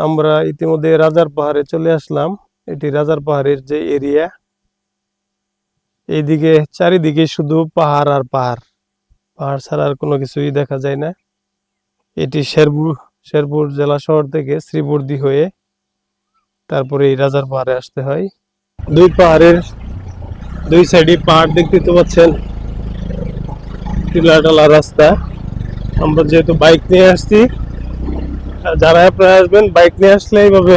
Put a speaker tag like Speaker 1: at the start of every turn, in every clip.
Speaker 1: আমরা ইতিমধ্যে রাজার পাহাড়ে চলে আসলাম। এটি রাজার পাহাড়ের যে এরিয়া, এইদিকে চারিদিকে শুধু পাহাড় আর পাহাড়, পাহাড় ছাড়া আর কোনো কিছুই দেখা যায় না। এটি শেরপুর জেলা শহর থেকে শ্রীবর্দী হয়ে তারপরে এই রাজার পাহাড়ে আসতে হয়। দুই পাহাড়ের দুই সাইডে পাহাড় দেখতে তো পাচ্ছেন, টিলা টালা রাস্তা। আমরা যেহেতু বাইক নিয়ে আসছি, যারা আপনারা আসবেন বাইক নিয়ে আসলে এইভাবে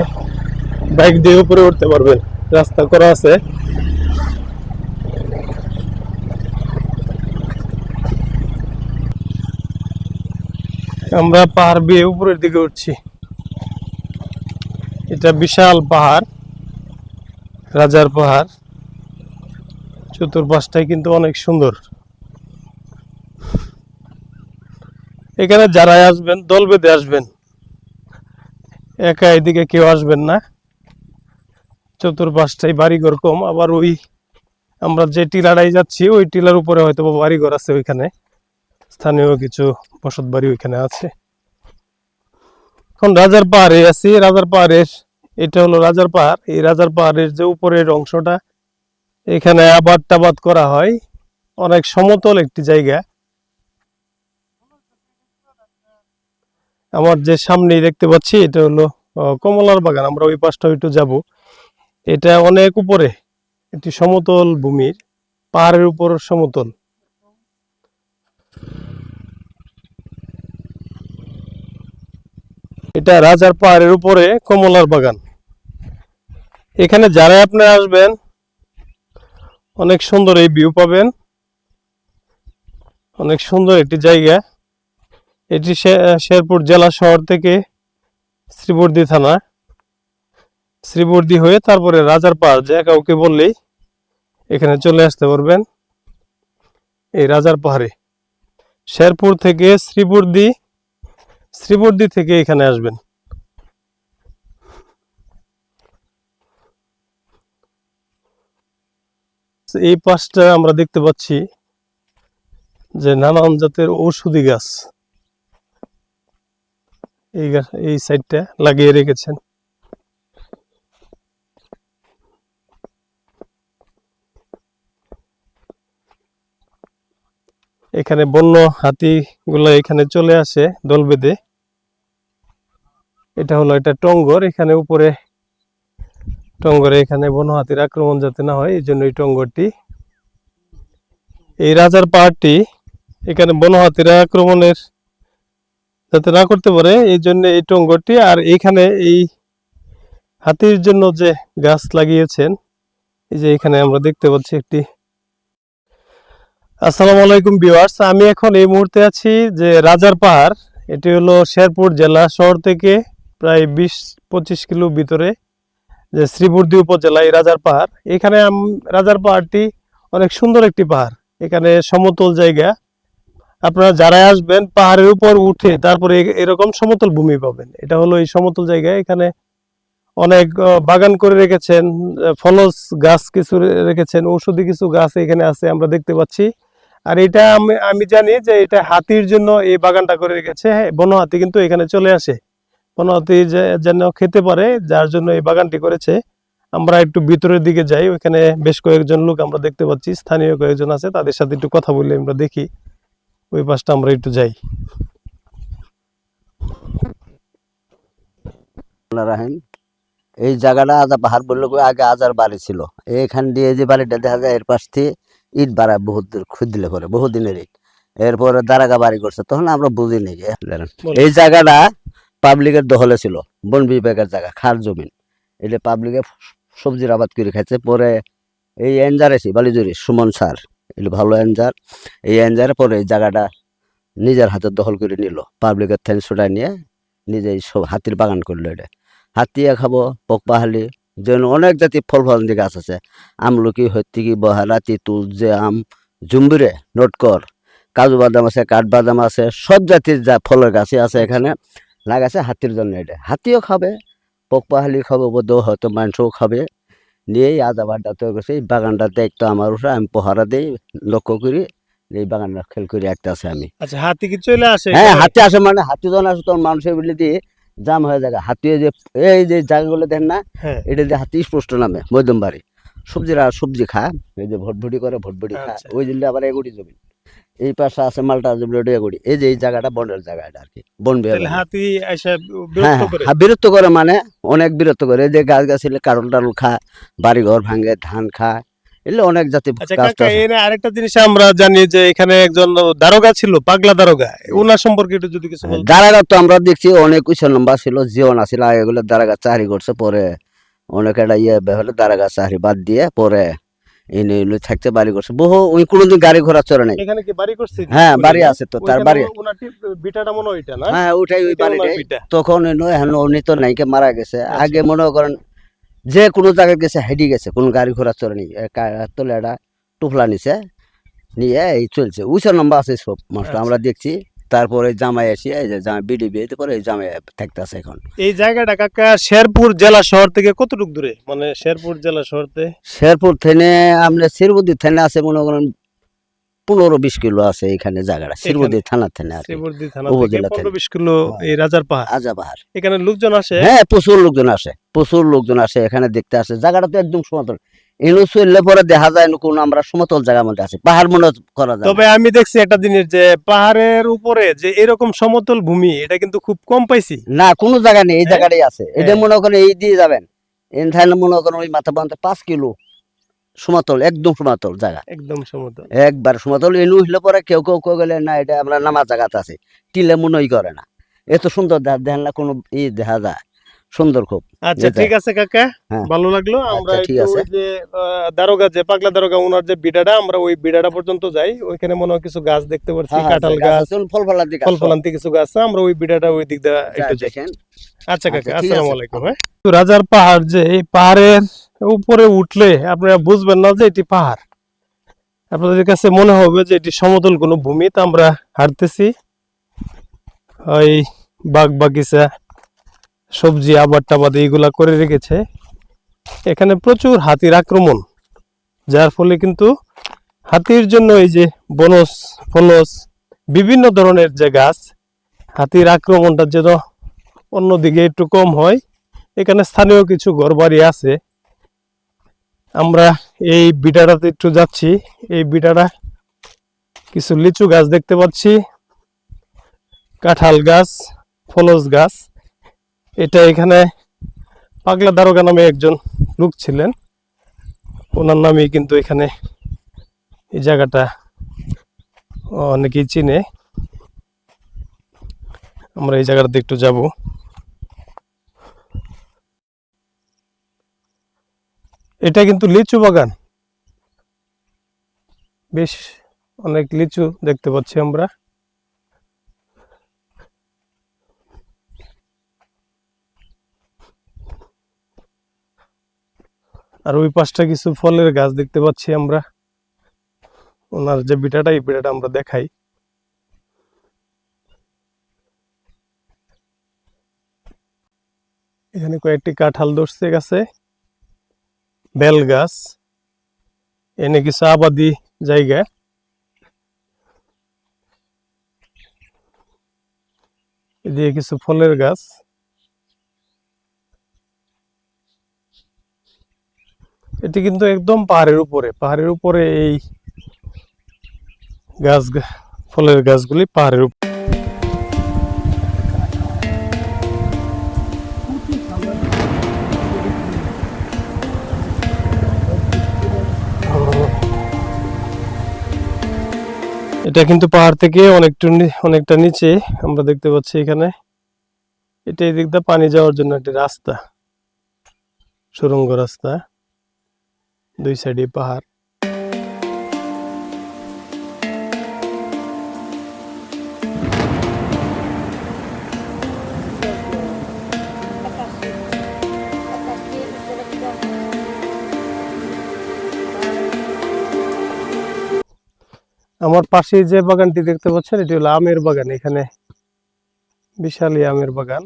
Speaker 1: বাইক দিয়ে উপরে উঠতে পারবেন, রাস্তা করা আছে। আমরা পাহাড় বেয়ে উপরের দিকে উঠছি। এটা বিশাল পাহাড়, রাজার পাহাড়। চতুর্পাশটাই কিন্তু অনেক সুন্দর। এখানে যারা আসবেন দল বেঁধে আসবেন, একা এদিকে কেউ আসবেন না। চতুর্পাশটাই বাড়িঘর কম, আবার ওই আমরা যে টিলাটাই যাচ্ছি ওই টিলার উপরে হয়তো বাড়িঘর আছে, ওইখানে স্থানীয় কিছু বসত বাড়ি ওইখানে আছে। এখন রাজার পাহাড়ে আছি। রাজার পাহাড়ের এটা হলো রাজার পাহাড়। এই রাজার পাহাড়ের যে উপরের অংশটা, এখানে আবাদ টাবাদ করা হয়। অনেক সমতল একটি জায়গা। আমার যে সামনেই দেখতে পাচ্ছি এটা হলো কমলার বাগান। আমরা ওই পাশটা একটু যাব। এটা অনেক উপরে, একটি সমতল ভূমির, পাহাড়ের উপর সমতল। এটা রাজার পাহাড়ের উপরে কমলার বাগান। এখানে যারা আপনারা আসবেন অনেক সুন্দর এই ভিউ পাবেন। অনেক সুন্দর একটি জায়গা। এটি শেরপুর জেলা শহর থেকে শ্রীবর্দী থানা, শ্রীবর্দী হয়ে তারপরে রাজার পাহাড়, যে কাউকে বললেই এখানে চলে আসতে পারবেন। এই রাজার পাহাড়ে শেরপুর থেকে শ্রীবর্দী, শ্রীবর্দী থেকে এখানে আসবেন। এই পাশটা আমরা দেখতে পাচ্ছি যে নানান জাতের ঔষধি গাছ এই সাইডটা লাগিয়ে রেখেছেন। এখানে বন্য হাতি গুলো এখানে চলে আসে দল বেঁধে। এটা হলো এটা টঙ্গর। এখানে উপরে টঙ্গরে এখানে বন্য হাতির আক্রমণ যাতে না হয় এই জন্য এই টঙ্গরটি, এই রাজার পাহাড়টি এখানে বন্য হাতির আক্রমণের যাতে না করতে পারে এই জন্য এই টঙ্গরটি। আর এইখানে এই হাতির জন্য যে গাছ লাগিয়েছেন, এই যে এখানে আমরা দেখতে পাচ্ছি একটি। আসসালামু আলাইকুম ভিউয়ার্স, আমি এখন এই মুহূর্তে আছি যে রাজার পাহাড়। এটি হলো শেরপুর জেলা শহর থেকে প্রায় 20-25 কিলো ভিতরে যে শ্রীবর্দী উপজেলায় রাজার পাহাড়। এখানে রাজার পাহাড়টি অনেক সুন্দর একটি পাহাড়। এখানে সমতল জায়গা। আপনারা যারা আসবেন পাহাড়ের উপর উঠে তারপরে এরকম সমতল ভূমি পাবেন। এটা হলো এই সমতল জায়গা। এখানে অনেক বাগান করে রেখেছেন, ফলস গাছ কিছু রেখেছেন, ঔষধি কিছু গাছ এখানে আছে আমরা দেখতে পাচ্ছি। আর এটা আমি জানি যে এটা হাতির জন্য এই বাগানটা করে রেখেছে। হ্যাঁ, বন্য হাতি কিন্তু এখানে চলে আসে, বন্য হাতি যেন খেতে পারে, যার জন্য এই বাগানটি করেছে। আমরা একটু ভিতরের দিকে যাই। ওইখানে বেশ কয়েকজন লোক আমরা দেখতে পাচ্ছি, স্থানীয় কয়েকজন আছে, তাদের সাথে একটু কথা বলে আমরা দেখি। ওই পাশটা আমরা একটু যাই।
Speaker 2: এই জায়গাটা আজা পাহাড় বললো আগে আজার বাড়ি ছিল। এখান দিয়ে যে বাড়িটা দেখা যায় এর পাশ থেকে ইট বাড়া বহুত দূর খুঁজলে করে, বহুদিনের ইট। এরপরে দারাগা বাড়ি করছে, তখন আমরা বুঝিনি। এই জায়গাটা পাবলিকের দখলে ছিল, বন বিভাগের জায়গা, খাল জমিন। এটা পাবলিকে সবজির আবাদ করে খাইছে। পরে এই এনজার এসি বালিজুরি সুমন স্যার, এটা ভালো এনজার। এই এনজার পরে এই জায়গাটা নিজের হাতে দখল করে নিল, পাবলিকের থেন ছুটাই নিয়ে নিজেই সব হাতির বাগান করলো। এটা হাতিয়া খাবো, পকপাহালি, যেন অনেক জাতি ফল ফলান্তি গাছ আছে। আমলকি, হত্তিকি, বহারা, তিতুল, যে আম, জুম্বিরে, নটকর, কাজু বাদাম আছে, কাঠবাদাম আছে, সব জাতির যা ফলের গাছই আছে এখানে লাগাছে হাতির জন্য। এটা হাতিও খাবে, পকপাহালি খাবে, বোধ হয়তো মাংসও খাবে। নিয়েই আদা বাড্ডা তৈরি করছে। এই বাগানটা দেখতো আমার উপরে, আমি পহারা দিই, লক্ষ্য করি, এই বাগানটা খেল করে একটা আছে আমি।
Speaker 1: আচ্ছা, হাতি কি চলে আসে?
Speaker 2: হ্যাঁ, হাতি আসে, মানে হাতি যখন আসে তখন মানুষের বলে দিয়ে জাম হয়ে যায় হাতি, যে এই যে জায়গাগুলো দেখেন না,
Speaker 1: হ্যাঁ
Speaker 2: এটা দিয়ে হাতি স্পষ্ট নামে মধ্যমবাড়ি। সবজি খায়, এই যে ভটভটি করে ভটভটি খায়,
Speaker 1: আচ্ছা
Speaker 2: ওই জন্য আবার এগুড়ি জমি। এই পাশে আছে মালটা জমি, ওটা এগুড়ি। এই যে এই জায়গাটা বনের জায়গা, এটা আর কি বন বিভাগ।
Speaker 1: তাহলে হাতি এসে
Speaker 2: হ্যাঁ
Speaker 1: বিরক্ত
Speaker 2: হ্যাঁ
Speaker 1: করে।
Speaker 2: হ্যাঁ, বিরক্ত করে মানে অনেক বিরক্ত করে। এই যে গাছ গাছলে কারণ টারুল খায়, বাড়ি ঘর ভাঙে, ধান খায়, এগুলো অনেক জাতি
Speaker 1: আচ্ছা
Speaker 2: গাছ
Speaker 1: কাকা,
Speaker 2: টাছ।
Speaker 1: এর আরেকটা জিনিস আমরা জানি যে এখানে একজন দারোগা ছিল, পাগলা দারোগা, ওনার সম্পর্কে একটু যদি কিছু বলতেন।
Speaker 2: দারাগা তো আমরা দেখছি অনেক উঁচু লম্বা ছিল, জীবন আছিল, এগুলো দারাগা চাকরি করছে, পরে অনেক একটা ইয়ে হলে দারাগা চাকরি বাদ দিয়ে পরে এনে থাকতে বাড়ি করছে বহু। ওই কোনোদিন গাড়ি ঘোড়া চড়ে নাই।
Speaker 1: এখানে কি বাড়ি করছে?
Speaker 2: হ্যাঁ বাড়ি আছে তো, তার বাড়ি।
Speaker 1: ওনার বিটাটা মনে হয় ওইটা না?
Speaker 2: হ্যাঁ ওইটাই, ওই
Speaker 1: ওইটা ওনার
Speaker 2: বাড়িটাই।
Speaker 1: বিটা।
Speaker 2: তখন এখন উনি তো নাইকে মারা গেছে।
Speaker 1: আচ্ছা।
Speaker 2: আগে মনে করেন যে কোনো জায়গায় গেছে হেঁটে গেছে, কোনো গাড়ি ঘোড়া চড়ে নি। তোলে একটা টুফলা নিছে, নিয়ে এই চলছে। উঁচা লম্বা আছে সব মাছটা আমরা দেখছি। তারপরে জামাই আসি, এই যে জামাই বিডি বিয়ে পরে এই জামাই থাকতে আছে এখন।
Speaker 1: এই জায়গাটা কাকা শেরপুর জেলা শহর থেকে কতটুকু দূরে? মানে শেরপুর জেলা শহর থেকে
Speaker 2: শেরপুর থেকে আমরা শিরবুদ্দি থানা আছে মনে করেন 15-20 কিলো আছে এখানে জায়গাটা, শিরবুদ্দি থানার থেকে আর কি।
Speaker 1: শ্রীবর্ধী থানা থেকে
Speaker 2: উপজেলা থেকে
Speaker 1: 15-20 কিলো
Speaker 2: হ্যাঁ।
Speaker 1: এই রাজার পাহাড়।
Speaker 2: আজা পাহাড়।
Speaker 1: এখানে লোকজন আসে?
Speaker 2: হ্যাঁ প্রচুর লোকজন আসে, প্রচুর লোকজন আসে এখানে দেখতে আসে। জায়গাটা তো একদম সমতল, এনু চললে পরে দেখা যায় না কোনো আমরা সমতল জায়গার মধ্যে আছি, পাহাড় মনে করা যায়
Speaker 1: তবে
Speaker 2: না।
Speaker 1: আমি দেখছি একটা জিনিস, যে পাহাড়ের উপরে যে এরকম সমতল ভূমি, এটা কিন্তু খুব কম পাইছি।
Speaker 2: না কোনো জায়গা নেই, এই
Speaker 1: হ্যাঁ?
Speaker 2: জায়গাটাই আছে। এটা
Speaker 1: হ্যাঁ।
Speaker 2: মনে করেন এই দিয়ে যাবেন, এন থাইলে মনে করেন ওই মাথা পর্যন্ত 5 কিলো সমতল, একদম সমতল জায়গা,
Speaker 1: একদম সমতল।
Speaker 2: একবার সমতল। এনু হইলে পরে কেউ কেউ কেউ গেলে না এটা আমরা নামার জায়গাতে আছে, টিলে মনেই করে না। এত সুন্দর দেখেন না কোনো ই দেখা যায়, সুন্দর খুব।
Speaker 1: আচ্ছা ঠিক আছে কাকা,
Speaker 2: হ্যাঁ।
Speaker 1: ভালো লাগলো। আমরা
Speaker 2: আচ্ছা, ঠিক
Speaker 1: একটু
Speaker 2: আছে।
Speaker 1: ওই যে দারোগা, যে পাগলা দারোগা, ওনার যে বিডাটা, আমরা ওই বিডাটা পর্যন্ত যাই। ওইখানে মনে হয় কিছু গাছ দেখতে পাচ্ছি,
Speaker 2: হ্যাঁ,
Speaker 1: কাঁঠাল
Speaker 2: গাছ
Speaker 1: গাছ,
Speaker 2: আছে, ফল ফলার দিকে
Speaker 1: ফল ফলান্তি কিছু গাছ আছে। আমরা ওই বিডাটা ওই দিক দিয়ে একটু যাই।
Speaker 2: দেখেন।
Speaker 1: আচ্ছা কাকা,
Speaker 2: আচ্ছা, ঠিক
Speaker 1: আসসালামু
Speaker 2: আছে।
Speaker 1: আলাইকুম। হ্যাঁ, তো রাজার পাহাড়, যে এই পাহাড়ের উপরে উঠলে আপনারা বুঝবেন না যে এটি পাহাড়, আপনাদের কাছে মনে হবে যে এটি সমতল কোনো ভূমি। তো আমরা হাঁটতেছি, ওই বাগ বাগিচা, সবজি আবাদ টাবাদ এইগুলা করে রেখেছে। এখানে প্রচুর হাতির আক্রমণ, যার ফলে কিন্তু হাতির জন্য এই যে বনস ফলস বিভিন্ন ধরনের যে গাছ, হাতির আক্রমণটা যেন অন্যদিকে একটু কম হয়। এখানে স্থানীয় কিছু ঘরবাড়ি আছে। আমরা এই বিটাটাতে একটু যাচ্ছি। এই বিটাটা কিছু লিচু গাছ দেখতে পাচ্ছি, কাঁঠাল গাছ, ফলস গাছ। এটা এখানে পাগলা দারোগা নামে একজন লোক ছিলেন, ওনার নামেই কিন্তু এখানে এই জায়গাটা অনেকেই চিনে। আমরা এই জায়গাটাতে একটু যাব। এটা কিন্তু লিচু বাগান, বেশ অনেক লিচু দেখতে পাচ্ছি আমরা। আর ওই পাশটা কিছু ফলের গাছ দেখতে পাচ্ছি আমরা। ওনার যে বিটাটা, এই বিটাটা আমরা দেখাই। এখানে কয়েকটি কাঁঠাল ধরছে গাছে, বেল গাছ, এনে কিছু আবাদি জায়গা। এদিকে কিছু ফলের গাছ। এটি কিন্তু একদম পাহাড়ের উপরে, পাহাড়ের উপরে এই গাছ, ফলের গাছগুলি পাহাড়ের উপরে। এটা কিন্তু পাহাড় থেকে অনেকটা নিচে আমরা দেখতে পাচ্ছি। এখানে এটা এই দিক দিয়ে পানি যাওয়ার জন্য একটি রাস্তা, সুড়ঙ্গ রাস্তা, দুই সাইডে পাহাড়। আমার পাশে যে বাগানটি দেখতে পাচ্ছেন, এটি হলো আমের বাগান। এখানে বিশাল আমের বাগান,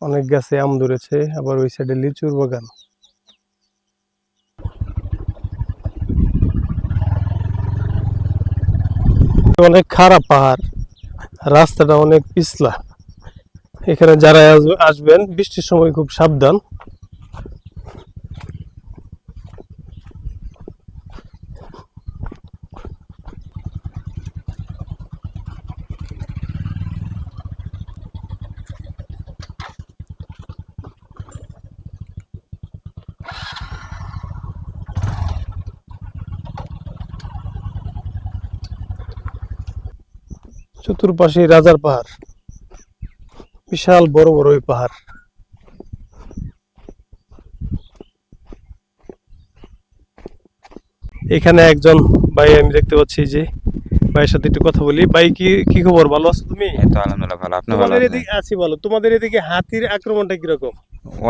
Speaker 1: অনেক গাছে আম ধরেছে। আবার ওই সাইডে লিচুর বাগান। অনেক খারাপ পাহাড়, রাস্তাটা অনেক পিছলা। এখানে যারা আসবেন বৃষ্টির সময় খুব সাবধান। চতুর্পাশে রাজার পাহাড়, বিশাল বড় বড় এই পাহাড়। এখানে একজন ভাই আমি দেখতে পাচ্ছি, যে ভাইয়ের সাথে একটু কথা বলি। ভাই, কি কি খবর, ভালো আছো তুমি?
Speaker 3: এই তো আলহামদুলিল্লাহ ভালো। আপনি ভালো
Speaker 1: তোমাদের
Speaker 3: আছেন?
Speaker 1: এদিকে আছি ভালো। তোমাদের এদিকে হাতির আক্রমণটা কিরকম?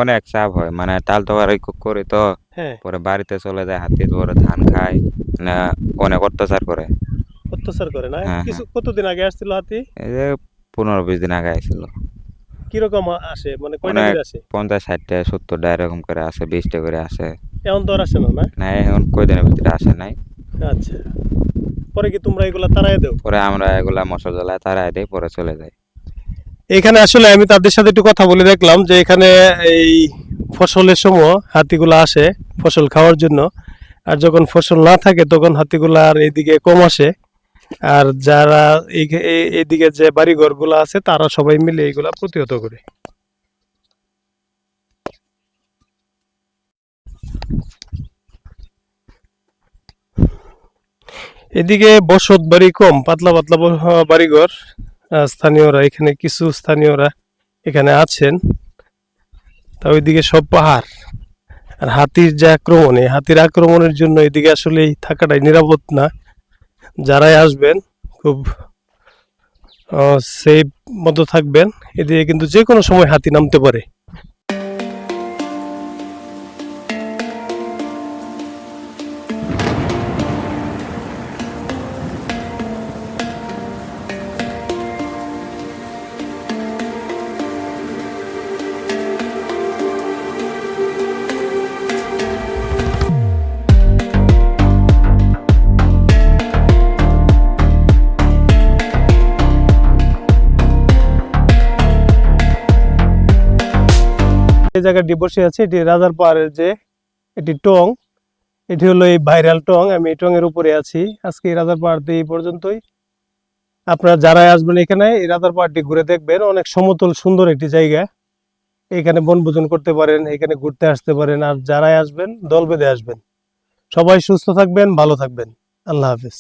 Speaker 3: অনেক চাপ হয়, মানে টাল তোয়ারি করি তো,
Speaker 1: হ্যাঁ,
Speaker 3: পরে বাড়িতে চলে যায় হাতি, পরে ধান খায়, মানে অনেক অত্যাচার করে।
Speaker 1: অত্যাচার করে না?
Speaker 3: হ্যাঁ
Speaker 1: কিছু
Speaker 3: হ্যাঁ,
Speaker 1: কতদিন আগে আসছিল হাতি?
Speaker 3: এই যে 15-20 দিন আগে আইছিল।
Speaker 1: কিরকম আসে, মানে কয়টা
Speaker 3: অনেক
Speaker 1: করে আসে?
Speaker 3: 50-60টা 70টা এরকম করে আসে, 20টা করে আসে।
Speaker 1: এখন তো আর আসে না, না?
Speaker 3: না এখন কয়দিনের ভিতরে আসে নাই।
Speaker 1: আচ্ছা, পরে কি তোমরা এগুলা তাড়াই দাও?
Speaker 3: পরে আমরা এগুলা মশলা জ্বালায় তারাই দেই, পরে চলে যাই।
Speaker 1: এখানে আসলে আমি তাদের সাথে একটু কথা বলে দেখলাম যে এখানে এই ফসলের সময় হাতিগুলা আসে ফসল খাওয়ার জন্য, আর যখন ফসল না থাকে তখন হাতিগুলা আর এদিকে কম আসে। আর যারা এইদিকে যে বাড়িঘর গুলা আছে তারা সবাই মিলে এইগুলা প্রতিহত করে। এদিকে বসত বাড়ি কম, পাতলা পাতলা বাড়িঘর। স্থানীয়রা এখানে কিছু স্থানীয়রা এখানে আছেন, তা ওইদিকে সব পাহাড়। আর হাতির যে আক্রমণ, এই হাতির আক্রমণের জন্য এদিকে আসলে থাকাটাই নিরাপদ না। যারাই আসবেন খুব সেফ মতো থাকবেন। এদিকে কিন্তু যে কোনো সময় হাতি নামতে পারে। এই জায়গাটি বসে আছে, এটি রাজার পাহাড়ের যে এটি টং, এটি হলো এই ভাইরাল টং। আমি এই টং এর উপরে আছি। আজকে এই রাজার পাহাড়তে এই পর্যন্তই। আপনারা যারাই আসবেন এখানে এই রাজার পাহাড়টি ঘুরে দেখবেন, অনেক সমতল সুন্দর একটি জায়গা। এখানে বনভোজন করতে পারেন, এখানে ঘুরতে আসতে পারেন। আর যারাই আসবেন দল বেঁধে আসবেন। সবাই সুস্থ থাকবেন, ভালো থাকবেন। আল্লাহ হাফেজ।